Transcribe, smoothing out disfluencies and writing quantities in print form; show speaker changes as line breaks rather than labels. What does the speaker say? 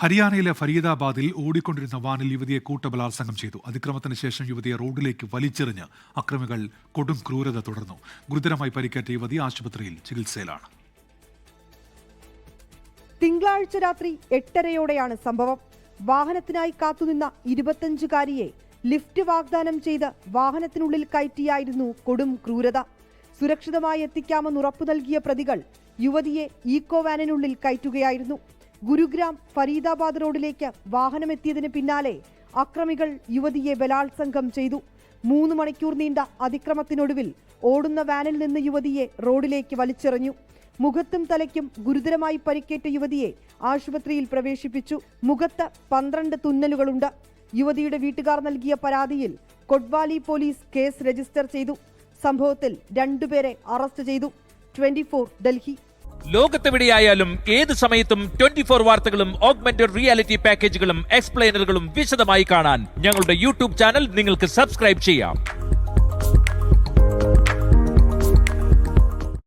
ഹരിയാനയിലെ ഫരീദാബാദിൽ ഓടിക്കൊണ്ടിരുന്ന വാനിൽ യുവതിയെ കൂട്ടബലാത്സംഗം ചെയ്തു. അതിക്രമത്തിന് ശേഷം യുവതിയെ റോഡിലേക്ക് വലിച്ചെറിഞ്ഞ് അക്രമികൾ കൊടും ക്രൂരത തുടർന്നു. ഗുരുതരമായി പരിക്കേറ്റ യുവതി ആശുപത്രിയിൽ ചികിത്സയിലാണ്.
തിങ്കളാഴ്ച രാത്രി 8:30-യോടെയാണ് സംഭവം. വാഹനത്തിനായി കാത്തുനിന്ന 25-കാരിയെ ലിഫ്റ്റ് വാഗ്ദാനം ചെയ്ത് വാഹനത്തിനുള്ളിൽ കയറ്റിയായിരുന്നു കൊടും ക്രൂരത. സുരക്ഷിതമായി എത്തിക്കാമെന്ന് ഉറപ്പു നൽകിയ പ്രതികൾ യുവതിയെ ഈക്കോ വാനിനുള്ളിൽ കയറ്റുകയായിരുന്നു. ഗുരുഗ്രാം ഫരീദാബാദ് റോഡിലേക്ക് വാഹനമെത്തിയതിന് പിന്നാലെ അക്രമികൾ യുവതിയെ ബലാത്സംഗം ചെയ്തു. 3 മണിക്കൂർ നീണ്ട അതിക്രമത്തിനൊടുവിൽ ഓടുന്ന വാനിൽ നിന്ന് യുവതിയെ റോഡിലേക്ക് വലിച്ചെറിഞ്ഞു. മുഖത്തും തലയ്ക്കും ഗുരുതരമായി പരിക്കേറ്റ യുവതിയെ ആശുപത്രിയിൽ പ്രവേശിപ്പിച്ചു. മുഖത്ത് 12 തുന്നലുകളുണ്ട്. യുവതിയുടെ വീട്ടുകാർ നൽകിയ പരാതിയിൽ കൊട്വാലി പോലീസ് കേസ് രജിസ്റ്റർ ചെയ്തു. സംഭവത്തിൽ 2 പേരെ അറസ്റ്റ് ചെയ്തു. 24 ഡൽഹി.
ലോകത്തെവിടെയായാലും ഏത് സമയത്തും 24 വാർത്തകളും ഓഗ്മെന്റഡ് റിയാലിറ്റി പാക്കേജുകളും എക്സ്പ്ലെയിനറുകളും വിശദമായി കാണാൻ ഞങ്ങളുടെ യൂട്യൂബ് ചാനൽ നിങ്ങൾക്ക് സബ്സ്ക്രൈബ് ചെയ്യാം.